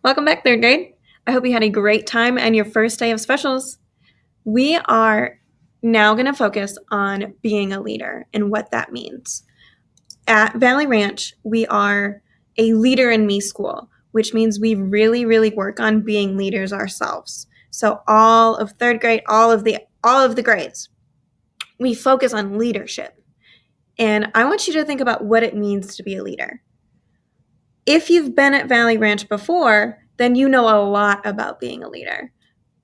Welcome back, third grade. I hope you had a great time and your first day of specials. We are now going to focus on being a leader and what that means. At Valley Ranch, we are a leader in me school, which means we really, really work on being leaders ourselves. So all of third grade, all of the grades, we focus on leadership. And I want you to think about what it means to be a leader. If you've been at Valley Ranch before, then you know a lot about being a leader.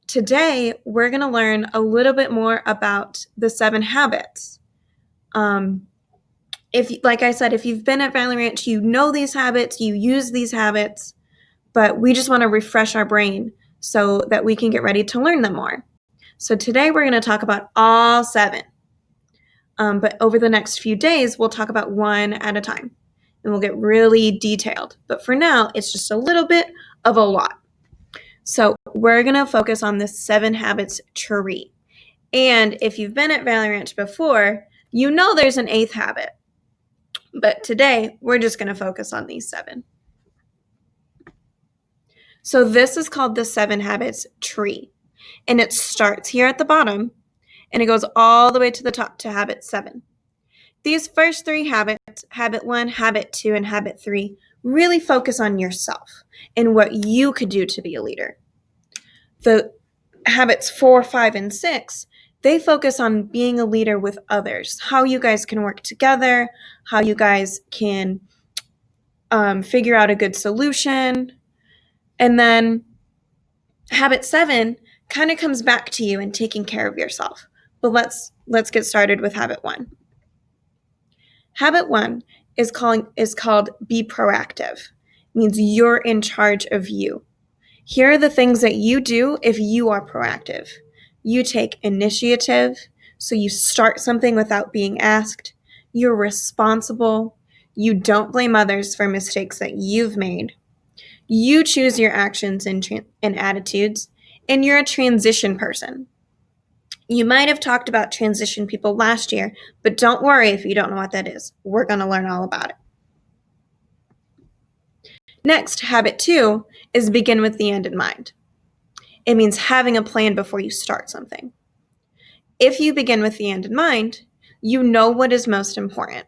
Today, we're going to learn a little bit more about the 7 habits. Like I said, if you've been at Valley Ranch, you know these habits, you use these habits, but we just want to refresh our brain so that we can get ready to learn them more. So today, we're going to talk about all 7. But over the next few days, we'll talk about one at a time. And we'll get really detailed. But for now, it's just a little bit of a lot. So we're going to focus on this 7 habits tree. And if you've been at Valley Ranch before, you know there's an 8th habit. But today, we're just going to focus on these 7. So this is called the 7 habits tree. And it starts here at the bottom, and it goes all the way to the top to habit 7. These first 3 habits, habit 1, habit 2, and habit 3, really focus on yourself and what you could do to be a leader. The habits 4, 5, and 6, they focus on being a leader with others, how you guys can work together, how you guys can figure out a good solution. And then habit 7 kind of comes back to you and taking care of yourself. But let's get started with habit 1. Habit 1 is called be proactive. It means you're in charge of you. Here are the things that you do if you are proactive. You take initiative, so you start something without being asked. You're responsible. You don't blame others for mistakes that you've made. You choose your actions and attitudes, and you're a transition person. You might have talked about transition people last year, but don't worry if you don't know what that is. We're going to learn all about it. Next, habit 2 is begin with the end in mind. It means having a plan before you start something. If you begin with the end in mind, you know what is most important.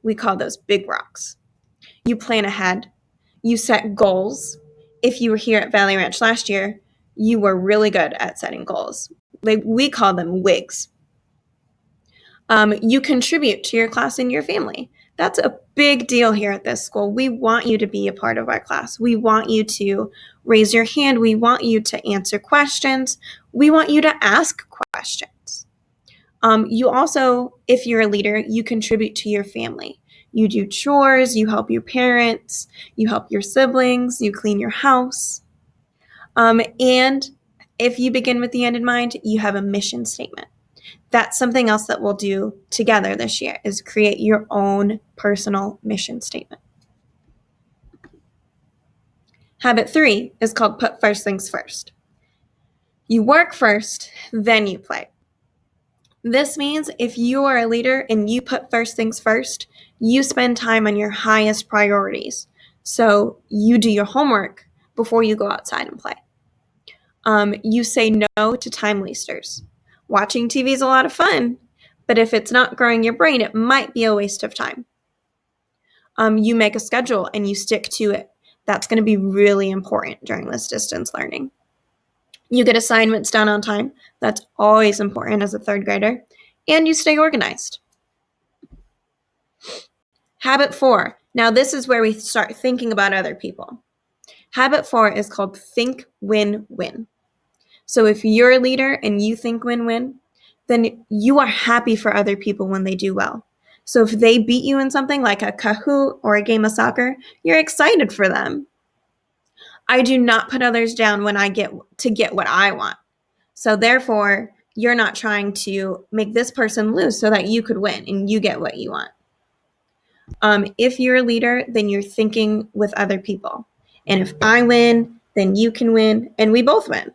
We call those big rocks. You plan ahead. You set goals. If you were here at Valley Ranch last year, you were really good at setting goals. We call them WIGs. You contribute to your class and your family. That's a big deal here at this school. We want you to be a part of our class. We want you to raise your hand. We want you to answer questions. We want you to ask questions. You also, if you're a leader, you contribute to your family. You do chores, you help your parents, you help your siblings, you clean your house. And if you begin with the end in mind, you have a mission statement. That's something else that we'll do together this year, is create your own personal mission statement. Habit 3 is called put first things first. You work first, then you play. This means if you are a leader and you put first things first, you spend time on your highest priorities. So you do your homework before you go outside and play. You say no to time wasters. Watching TV is a lot of fun, but if it's not growing your brain, it might be a waste of time. You make a schedule and you stick to it. That's going to be really important during this distance learning. You get assignments done on time. That's always important as a 3rd grader. And you stay organized. Habit 4. Now this is where we start thinking about other people. Habit 4 is called think win-win. So if you're a leader and you think win-win, then you are happy for other people when they do well. So if they beat you in something like a Kahoot or a game of soccer, you're excited for them. I do not put others down when I get what I want. So therefore, you're not trying to make this person lose so that you could win and you get what you want. If you're a leader, then you're thinking with other people. And if I win, then you can win and we both win.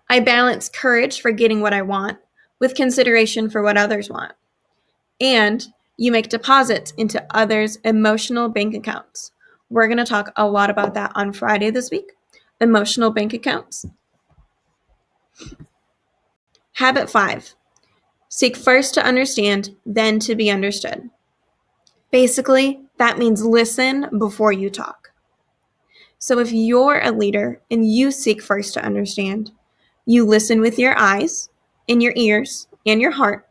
I balance courage for getting what I want with consideration for what others want. And you make deposits into others' emotional bank accounts. We're going to talk a lot about that on Friday this week. Emotional bank accounts. Habit 5, seek first to understand, then to be understood. Basically, that means listen before you talk. So if you're a leader and you seek first to understand, you listen with your eyes and your ears and your heart.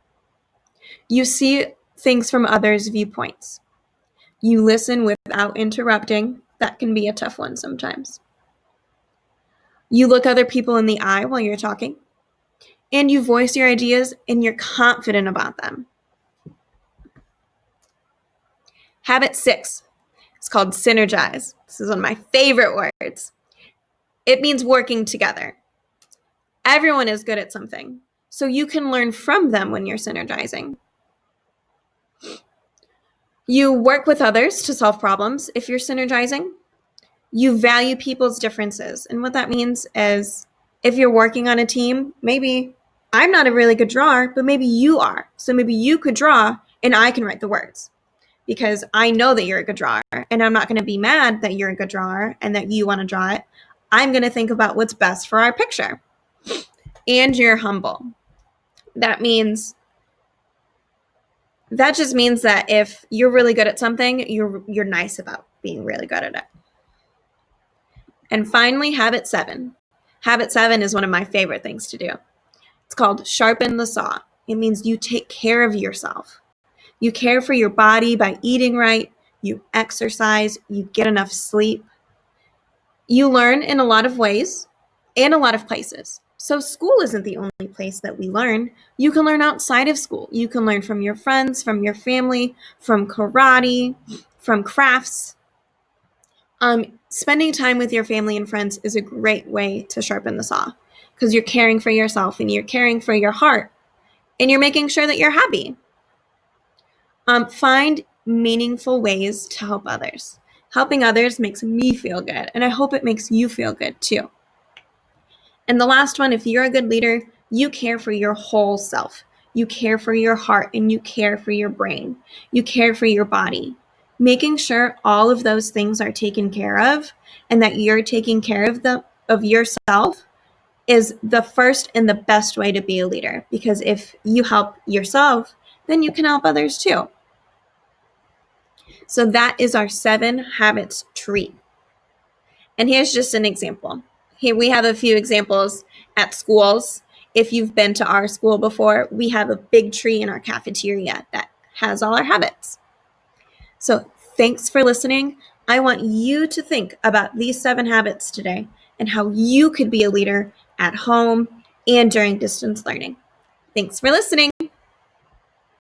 You see things from others' viewpoints. You listen without interrupting. That can be a tough one sometimes. You look other people in the eye while you're talking, and you voice your ideas and you're confident about them. Habit 6, it's called synergize. This is one of my favorite words. It means working together. Everyone is good at something, so you can learn from them when you're synergizing. You work with others to solve problems if you're synergizing. You value people's differences. And what that means is if you're working on a team, maybe I'm not a really good drawer, but maybe you are. So maybe you could draw and I can write the words because I know that you're a good drawer, and I'm not going to be mad that you're a good drawer and that you want to draw it. I'm going to think about what's best for our picture. And you're humble. That just means that if you're really good at something, you're nice about being really good at it. And finally, habit 7. Habit 7 is one of my favorite things to do. It's called sharpen the saw. It means you take care of yourself. You care for your body by eating right, you exercise, you get enough sleep. You learn in a lot of ways and a lot of places. So school isn't the only place that we learn. You can learn outside of school. You can learn from your friends, from your family, from karate, from crafts. Spending time with your family and friends is a great way to sharpen the saw because you're caring for yourself and you're caring for your heart and you're making sure that you're happy. Find meaningful ways to help others. Helping others makes me feel good, and I hope it makes you feel good too. And the last one, if you're a good leader, you care for your whole self. You care for your heart and you care for your brain. You care for your body. Making sure all of those things are taken care of and that you're taking care of yourself is the first and the best way to be a leader. Because if you help yourself, then you can help others too. So that is our 7 habits tree. And here's just an example. Here we have a few examples at schools. If you've been to our school before, we have a big tree in our cafeteria that has all our habits. So thanks for listening. I want you to think about these 7 habits today and how you could be a leader at home and during distance learning. Thanks for listening.